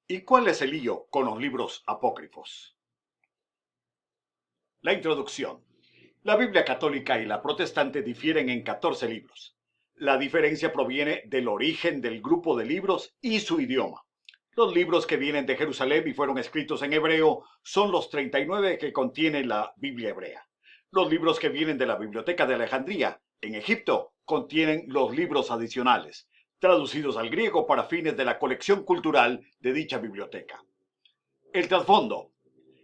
¿Y cuál es el lío con los libros apócrifos? La introducción. La Biblia católica y la protestante difieren en 14 libros. La diferencia proviene del origen del grupo de libros y su idioma. Los libros que vienen de Jerusalén y fueron escritos en hebreo son los 39 que contiene la Biblia hebrea. Los libros que vienen de la Biblioteca de Alejandría, en Egipto, contienen los libros adicionales, traducidos al griego para fines de la colección cultural de dicha biblioteca. El trasfondo.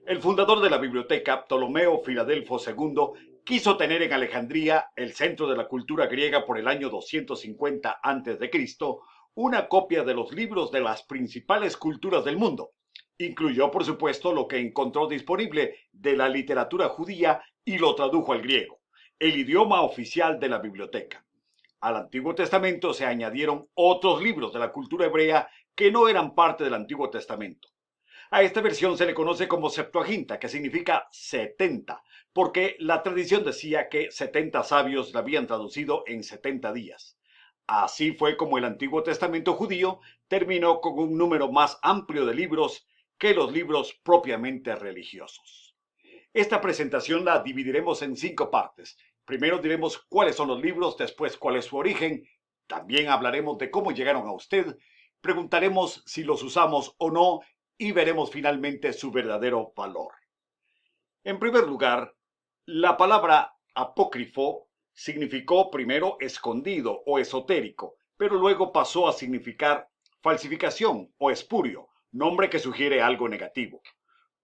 El fundador de la biblioteca, Ptolomeo Filadelfo II, quiso tener en Alejandría, el centro de la cultura griega por el año 250 a.C., una copia de los libros de las principales culturas del mundo. Incluyó, por supuesto, lo que encontró disponible de la literatura judía y lo tradujo al griego, el idioma oficial de la biblioteca. Al Antiguo Testamento se añadieron otros libros de la cultura hebrea que no eran parte del Antiguo Testamento. A esta versión se le conoce como Septuaginta, que significa 70, porque la tradición decía que 70 sabios la habían traducido en 70 días. Así fue como el Antiguo Testamento judío terminó con un número más amplio de libros que los libros propiamente religiosos. Esta presentación la dividiremos en 5 partes. Primero diremos cuáles son los libros, después cuál es su origen, también hablaremos de cómo llegaron a usted, preguntaremos si los usamos o no y veremos finalmente su verdadero valor. En primer lugar, la palabra apócrifo significó primero escondido o esotérico, pero luego pasó a significar falsificación o espurio, nombre que sugiere algo negativo.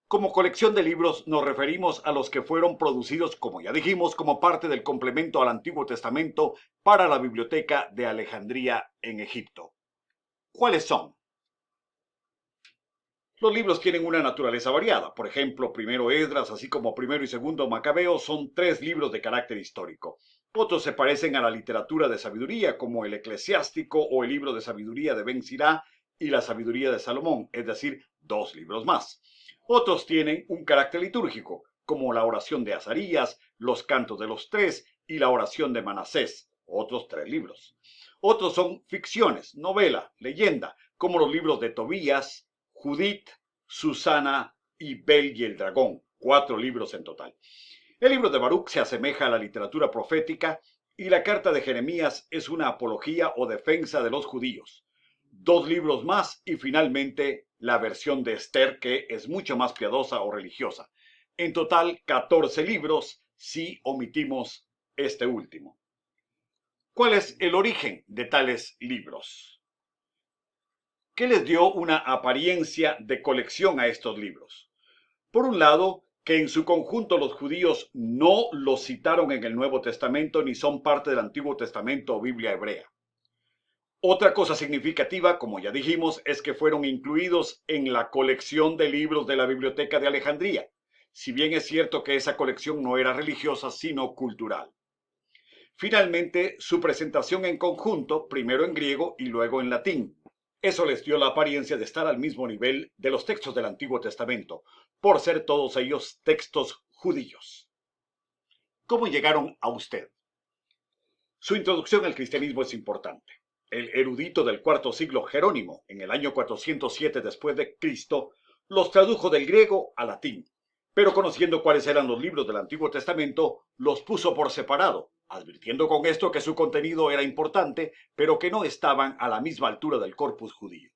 Como colección de libros nos referimos a los que fueron producidos, como ya dijimos, como parte del complemento al Antiguo Testamento para la Biblioteca de Alejandría en Egipto. ¿Cuáles son? Los libros tienen una naturaleza variada. Por ejemplo, primero Esdras, así como primero y segundo Macabeo, son 3 libros de carácter histórico. Otros se parecen a la literatura de sabiduría, como el Eclesiástico o el libro de sabiduría de Ben Sirá y la sabiduría de Salomón, es decir, 2 libros más. Otros tienen un carácter litúrgico, como la oración de Azarías, los cantos de los 3 y la oración de Manasés, otros 3 libros. Otros son ficciones, novela, leyenda, como los libros de Tobías, Judith, Susana y Bel y el dragón, 4 libros en total. El libro de Baruch se asemeja a la literatura profética y la carta de Jeremías es una apología o defensa de los judíos. 2 libros más y finalmente la versión de Esther, que es mucho más piadosa o religiosa. En total 14 libros si omitimos este último. ¿Cuál es el origen de tales libros? ¿Qué les dio una apariencia de colección a estos libros? Por un lado, que en su conjunto los judíos no los citaron en el Nuevo Testamento ni son parte del Antiguo Testamento o Biblia hebrea. Otra cosa significativa, como ya dijimos, es que fueron incluidos en la colección de libros de la Biblioteca de Alejandría, si bien es cierto que esa colección no era religiosa, sino cultural. Finalmente, su presentación en conjunto, primero en griego y luego en latín. Eso les dio la apariencia de estar al mismo nivel de los textos del Antiguo Testamento, por ser todos ellos textos judíos. ¿Cómo llegaron a usted? Su introducción al cristianismo es importante. El erudito del cuarto siglo Jerónimo, en el año 407 después de Cristo, los tradujo del griego al latín, pero conociendo cuáles eran los libros del Antiguo Testamento, los puso por separado, advirtiendo con esto que su contenido era importante, pero que no estaban a la misma altura del corpus judío.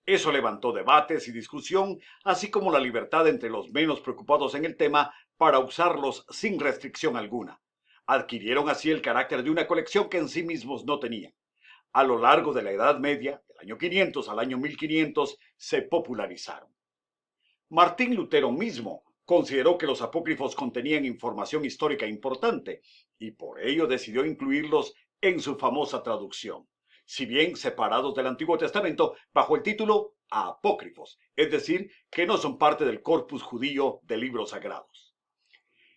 Eso levantó debates y discusión, así como la libertad entre los menos preocupados en el tema para usarlos sin restricción alguna. Adquirieron así el carácter de una colección que en sí mismos no tenían. A lo largo de la Edad Media, del año 500 al año 1500, se popularizaron. Martín Lutero mismo consideró que los apócrifos contenían información histórica importante y por ello decidió incluirlos en su famosa traducción, si bien separados del Antiguo Testamento bajo el título apócrifos, es decir, que no son parte del corpus judío de libros sagrados.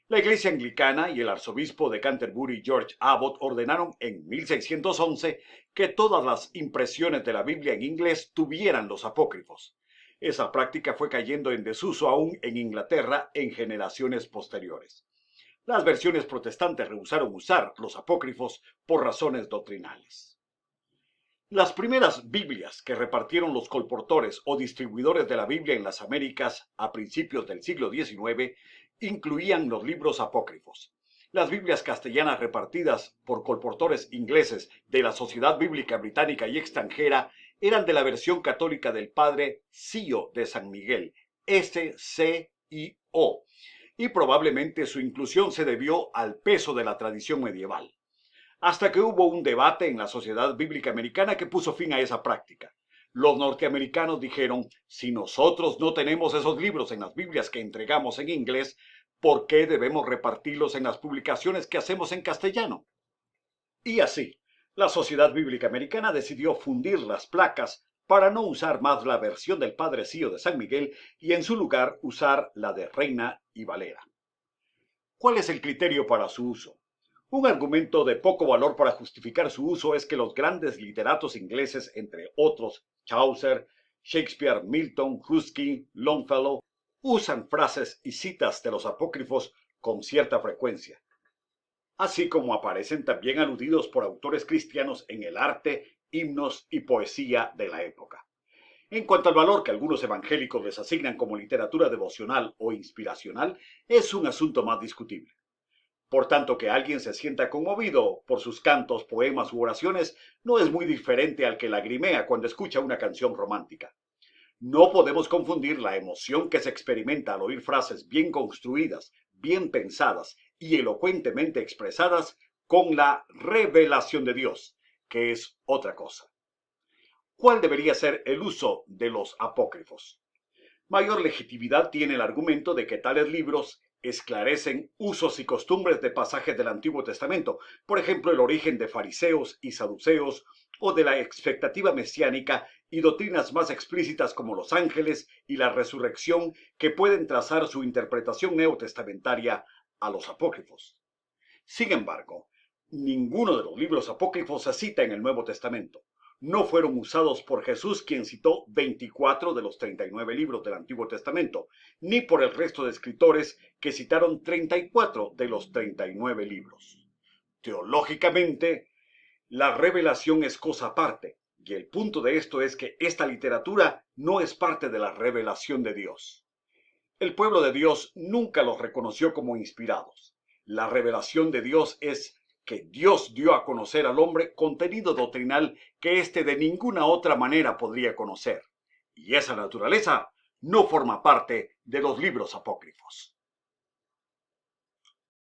La Iglesia Anglicana y el arzobispo de Canterbury, George Abbot, ordenaron en 1611 que todas las impresiones de la Biblia en inglés tuvieran los apócrifos. Esa práctica fue cayendo en desuso aún en Inglaterra en generaciones posteriores. Las versiones protestantes rehusaron usar los apócrifos por razones doctrinales. Las primeras Biblias que repartieron los colportores o distribuidores de la Biblia en las Américas a principios del siglo XIX incluían los libros apócrifos. Las Biblias castellanas repartidas por colportores ingleses de la Sociedad Bíblica Británica y extranjera eran de la versión católica del padre Cío de San Miguel, SCIO, y probablemente su inclusión se debió al peso de la tradición medieval, hasta que hubo un debate en la Sociedad Bíblica Americana que puso fin a esa práctica. Los norteamericanos dijeron, si nosotros no tenemos esos libros en las Biblias que entregamos en inglés, ¿por qué debemos repartirlos en las publicaciones que hacemos en castellano? Y así, la Sociedad Bíblica Americana decidió fundir las placas para no usar más la versión del Padre Cío de San Miguel y en su lugar usar la de Reina y Valera. ¿Cuál es el criterio para su uso? Un argumento de poco valor para justificar su uso es que los grandes literatos ingleses, entre otros Chaucer, Shakespeare, Milton, Ruskin, Longfellow, usan frases y citas de los apócrifos con cierta frecuencia, así como aparecen también aludidos por autores cristianos en el arte, himnos y poesía de la época. En cuanto al valor que algunos evangélicos les asignan como literatura devocional o inspiracional, es un asunto más discutible. Por tanto, que alguien se sienta conmovido por sus cantos, poemas u oraciones no es muy diferente al que lagrimea cuando escucha una canción romántica. No podemos confundir la emoción que se experimenta al oír frases bien construidas, bien pensadas y elocuentemente expresadas con la revelación de Dios, que es otra cosa. ¿Cuál debería ser el uso de los apócrifos? Mayor legitimidad tiene el argumento de que tales libros esclarecen usos y costumbres de pasajes del Antiguo Testamento, por ejemplo, el origen de fariseos y saduceos, o de la expectativa mesiánica y doctrinas más explícitas como los ángeles y la resurrección, que pueden trazar su interpretación neotestamentaria a los apócrifos. Sin embargo, ninguno de los libros apócrifos se cita en el Nuevo Testamento. No fueron usados por Jesús, quien citó 24 de los 39 libros del Antiguo Testamento, ni por el resto de escritores, que citaron 34 de los 39 libros. Teológicamente, la revelación es cosa aparte, y el punto de esto es que esta literatura no es parte de la revelación de Dios. El pueblo de Dios nunca los reconoció como inspirados. La revelación de Dios es que Dios dio a conocer al hombre contenido doctrinal que éste de ninguna otra manera podría conocer. Y esa naturaleza no forma parte de los libros apócrifos.